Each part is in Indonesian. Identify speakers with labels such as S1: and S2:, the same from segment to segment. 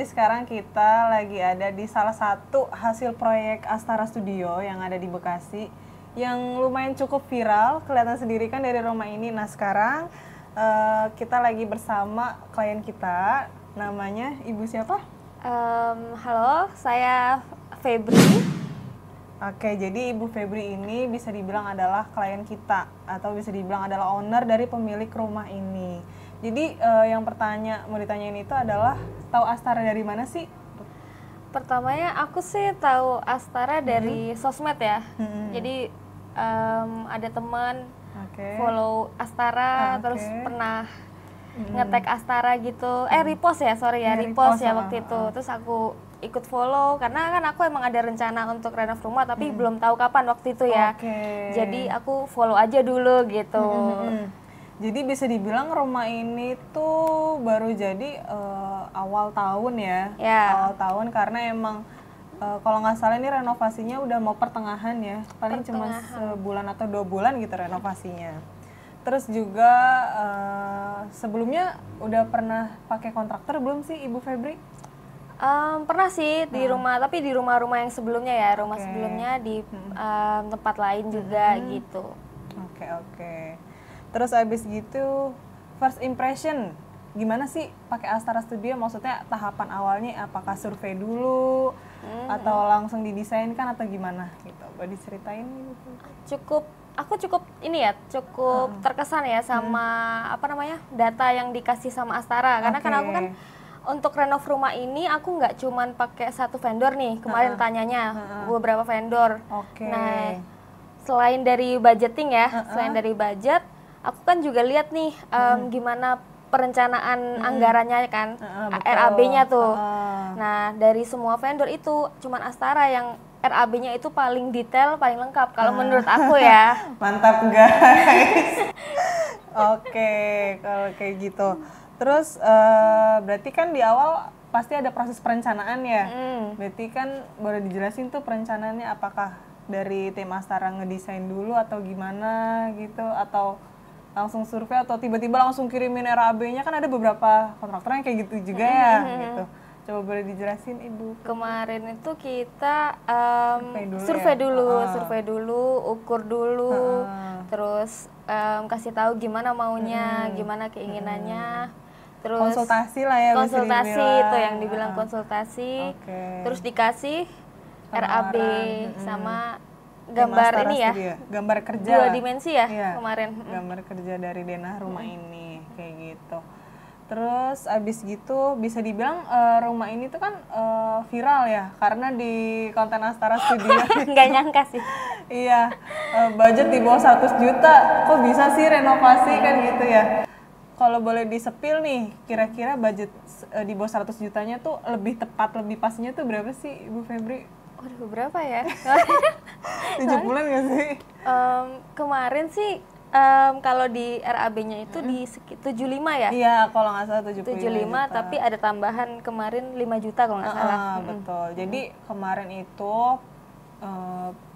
S1: jadi sekarang kita lagi ada di salah satu hasil proyek Astara Studio yang ada di Bekasi, yang lumayan cukup viral, kelihatan sendiri kan dari rumah ini. Nah sekarang kita lagi bersama klien kita, namanya Ibu siapa?
S2: Halo, saya Febri.
S1: Oke, jadi Ibu Febri ini bisa dibilang adalah klien kita, atau bisa dibilang adalah owner dari pemilik rumah ini. Jadi yang mau ditanyain itu adalah, tahu Astara dari mana sih?
S2: Pertamanya aku sih tahu Astara dari sosmed ya. Jadi ada teman follow Astara, terus pernah nge-tag Astara gitu. Repost ya, repost ya waktu itu. Terus aku ikut follow karena kan aku emang ada rencana untuk renov rumah tapi belum tahu kapan waktu itu ya. Jadi aku follow aja dulu gitu.
S1: Jadi bisa dibilang rumah ini tuh baru jadi awal tahun ya. Awal tahun karena emang kalau nggak salah ini renovasinya udah mau pertengahan ya. Paling cuma sebulan atau 2 bulan gitu renovasinya. Terus juga sebelumnya udah pernah pakai kontraktor belum sih Ibu Febri?
S2: Pernah sih di rumah, tapi di rumah-rumah yang sebelumnya ya, rumah sebelumnya di tempat lain juga gitu.
S1: Oke. Terus abis gitu first impression gimana sih pakai Astara Studio? Maksudnya tahapan awalnya apakah survei dulu atau langsung didesainkan atau gimana gitu? Boleh diceritain gitu?
S2: Aku cukup terkesan ya sama data yang dikasih sama Astara, karena kan aku kan untuk renov rumah ini aku nggak cuman pakai satu vendor nih, kemarin tanyanya beberapa vendor. Nah, selain dari budgeting ya, selain dari budget, aku kan juga lihat nih gimana perencanaan anggarannya kan, RAB-nya tuh. Nah, dari semua vendor itu cuman Astara yang RAB-nya itu paling detail, paling lengkap kalau menurut aku ya.
S1: Mantap guys. Oke, kalau kayak gitu. Terus berarti kan di awal pasti ada proses perencanaan ya. Berarti kan boleh dijelasin tuh perencanaannya, apakah dari tim Astara ngedesain dulu atau gimana gitu, atau langsung survei atau tiba-tiba langsung kirimin RAB-nya? Kan ada beberapa kontraktor yang kayak gitu juga ya gitu. Coba boleh dijelasin Ibu?
S2: Kemarin itu kita survei dulu, ukur dulu, terus kasih tahu gimana maunya, gimana keinginannya. Terus
S1: konsultasi lah ya,
S2: konsultasi itu yang dibilang konsultasi. Terus dikasih RAB sama gambar ini ya,
S1: gambar kerja
S2: 2 dimensi ya kemarin.
S1: Gambar kerja dari denah rumah ini kayak gitu. Terus abis gitu bisa dibilang rumah ini tuh kan viral ya karena di konten Astara Studio.
S2: Nggak nyangka sih.
S1: Iya, budget di bawah 100 juta, kok bisa sih renovasi kan gitu ya. Kalau boleh disepil nih, kira-kira budget di bawah 100 jutanya tuh lebih tepat, lebih pasnya tuh berapa sih Ibu Febri?
S2: Waduh, berapa ya?
S1: 7 bulan nggak sih?
S2: Kemarin sih kalau di RAB-nya itu di 75 ya?
S1: Iya, kalau nggak salah 75 juta.
S2: Tapi ada tambahan kemarin 5 juta kalau nggak salah.
S1: Betul, jadi kemarin itu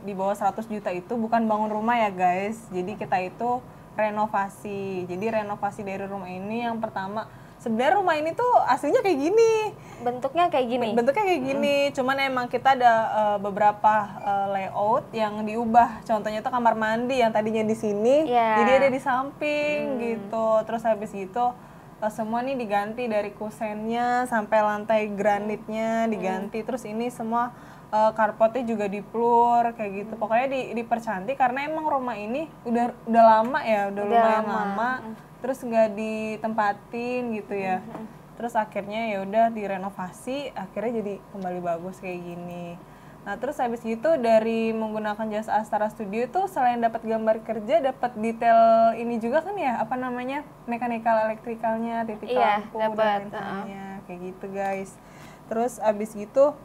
S1: di bawah 100 juta itu bukan bangun rumah ya guys, jadi kita itu renovasi. Jadi renovasi dari rumah ini yang pertama, sebenarnya rumah ini tuh aslinya kayak gini.
S2: Bentuknya kayak gini.
S1: Cuman emang kita ada beberapa layout yang diubah. Contohnya tuh kamar mandi yang tadinya di sini, jadi ada di samping gitu. Terus habis gitu semua nih diganti, dari kusennya sampai lantai granitnya diganti. Terus ini semua karpetnya juga diplur kayak gitu. Pokoknya dipercantik karena emang rumah ini udah lama ya, udah lumayan lama. Terus nggak ditempatin gitu ya. Terus akhirnya ya udah direnovasi, akhirnya jadi kembali bagus kayak gini. Nah, terus habis gitu dari menggunakan jasa Astara Studio itu selain dapat gambar kerja, dapat detail ini juga kan ya, apa namanya? Mekanikal elektrikalnya, titik lampu dan lain-lainnya kayak gitu, guys. Terus habis gitu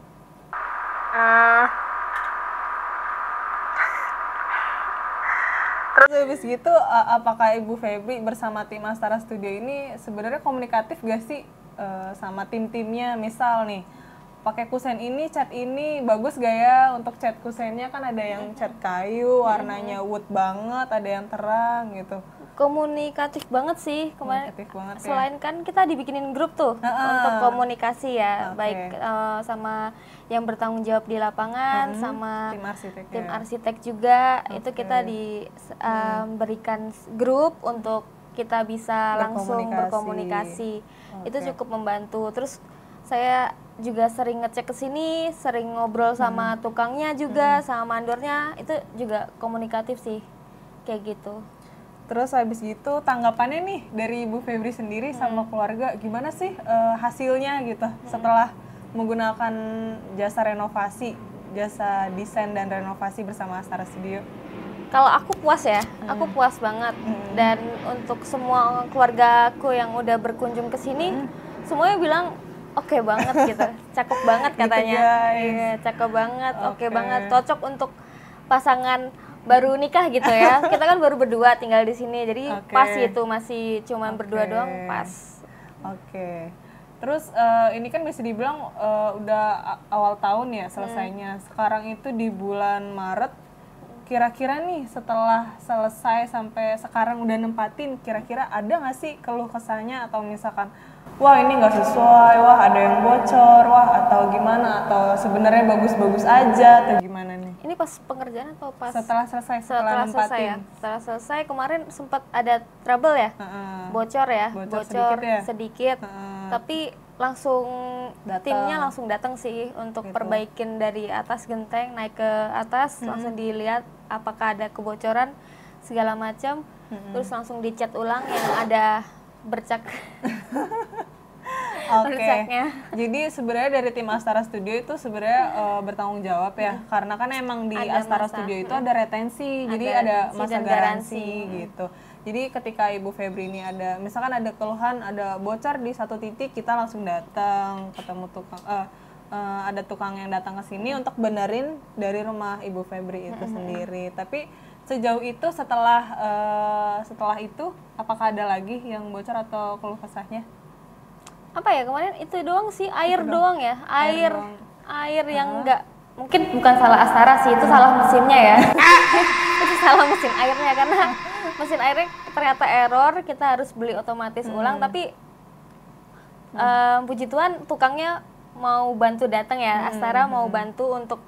S1: Terus habis gitu, apakah Ibu Febri bersama tim Astara Studio ini sebenarnya komunikatif gak sih sama tim-timnya? Misal nih, pakai kusen ini, cat ini bagus gak ya? Untuk cat kusennya kan ada yang cat kayu, warnanya wood banget, ada yang terang gitu.
S2: Komunikatif banget sih kemarin. Selain kan kita dibikinin grup tuh untuk komunikasi ya, baik sama yang bertanggung jawab di lapangan, sama tim arsitek juga. Itu kita diberikan grup untuk kita bisa langsung berkomunikasi. Itu cukup membantu. Terus saya juga sering ngecek ke sini, sering ngobrol sama tukangnya juga, sama mandornya. Itu juga komunikatif sih, kayak gitu.
S1: Terus habis gitu tanggapannya nih dari Ibu Febri sendiri sama keluarga gimana sih hasilnya gitu setelah menggunakan jasa renovasi, jasa desain dan renovasi bersama Astara Studio?
S2: Kalau aku puas ya, aku puas banget. Dan untuk semua keluarga aku yang udah berkunjung ke sini, semuanya bilang oke banget gitu, cakep banget katanya. Iya, cakep banget, oke banget, cocok untuk pasangan baru nikah gitu ya. Kita kan baru berdua tinggal di sini, jadi pas gitu, masih cuman berdua doang, pas.
S1: Terus ini kan bisa dibilang udah awal tahun ya selesainya. Sekarang itu di bulan Maret. Kira-kira nih setelah selesai sampai sekarang udah nempatin, kira-kira ada nggak sih keluh kesahnya atau misalkan wah ini nggak sesuai, wah ada yang bocor, wah atau gimana, atau sebenarnya bagus-bagus aja atau gimana nih?
S2: Ini pas pengerjaan atau pas?
S1: Setelah selesai, setelah nempatin.
S2: Selesai ya. Setelah selesai kemarin sempat ada trouble ya, bocor ya, bocor sedikit. Tapi langsung timnya langsung datang sih untuk perbaikin dari atas genteng naik ke atas, langsung dilihat apakah ada kebocoran segala macam, terus langsung dicat ulang yang ada bercak.
S1: Jadi sebenarnya dari tim Astara Studio itu sebenarnya bertanggung jawab ya, karena kan emang di Astara Studio itu ada retensi, jadi ada masa garansi gitu. Jadi ketika Ibu Febri ini ada, misalkan ada keluhan, ada bocor di satu titik, kita langsung datang, ketemu tukang, ada tukang yang datang ke sini untuk benerin dari rumah Ibu Febri itu sendiri. Tapi sejauh itu setelah itu, apakah ada lagi yang bocor atau keluh kesahnya?
S2: Apa ya, kemarin itu doang sih, air doang ya, air yang enggak, mungkin bukan salah Astara sih, itu salah mesinnya ya. Itu salah mesin airnya, karena mesin airnya ternyata error, kita harus beli otomatis ulang. Tapi puji Tuhan tukangnya mau bantu datang ya, Astara mau bantu untuk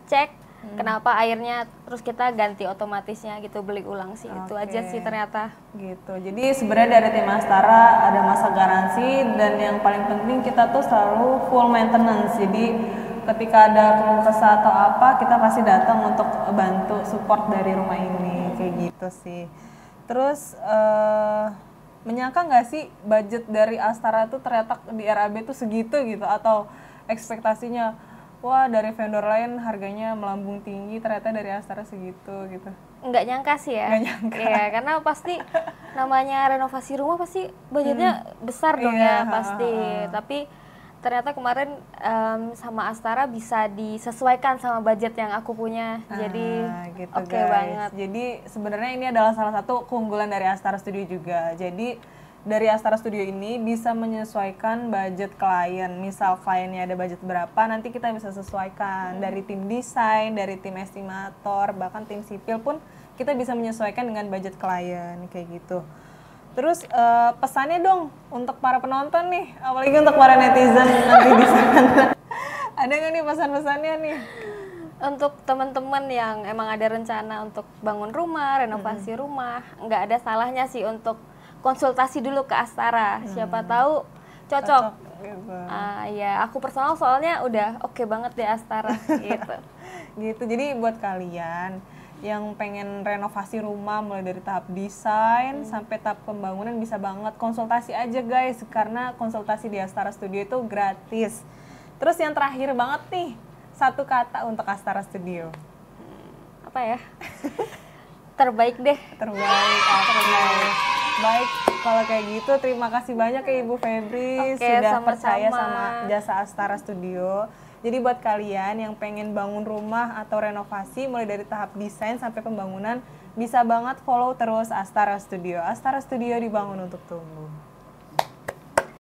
S2: cek kenapa airnya, terus kita ganti otomatisnya gitu, beli ulang sih. Itu aja sih ternyata
S1: gitu. Jadi sebenarnya dari tim Astara ada masa garansi, dan yang paling penting kita tuh selalu full maintenance. Jadi ketika ada keluh kesah atau apa, kita pasti datang untuk bantu support dari rumah ini, kayak gitu sih. Terus menyangka nggak sih budget dari Astara tuh ternyata di RAB tuh segitu gitu, atau ekspektasinya wah dari vendor lain harganya melambung tinggi, ternyata dari Astara segitu gitu?
S2: Nggak nyangka sih ya.
S1: Nggak nyangka.
S2: Iya, karena pasti namanya renovasi rumah pasti budgetnya besar dong ya pasti. Tapi ternyata kemarin sama Astara bisa disesuaikan sama budget yang aku punya, jadi
S1: gitu
S2: oke banget.
S1: Jadi sebenarnya ini adalah salah satu keunggulan dari Astara Studio juga. Jadi dari Astara Studio ini bisa menyesuaikan budget klien. Misal kliennya ada budget berapa, nanti kita bisa sesuaikan dari tim desain, dari tim estimator, bahkan tim sipil pun kita bisa menyesuaikan dengan budget klien, kayak gitu. Terus pesannya dong untuk para penonton nih, apalagi untuk para netizen nanti di sana. Ada nggak nih pesan-pesannya nih?
S2: Untuk teman-teman yang emang ada rencana untuk bangun rumah, renovasi rumah, nggak ada salahnya sih untuk konsultasi dulu ke Astara. Siapa tahu cocok.
S1: Gitu.
S2: Ya, aku personal soalnya udah oke banget di Astara gitu.
S1: Gitu. Jadi buat kalian yang pengen renovasi rumah mulai dari tahap desain sampai tahap pembangunan, bisa banget konsultasi aja guys, karena konsultasi di Astara Studio itu gratis. Terus yang terakhir banget nih, satu kata untuk Astara Studio.
S2: Apa ya? Terbaik deh.
S1: Terbaik. Baik, kalau kayak gitu terima kasih banyak ya Ibu Febri sudah percaya sama jasa Astara Studio. Jadi buat kalian yang pengen bangun rumah atau renovasi mulai dari tahap desain sampai pembangunan, bisa banget follow terus Astara Studio. Astara Studio dibangun untuk tumbuh.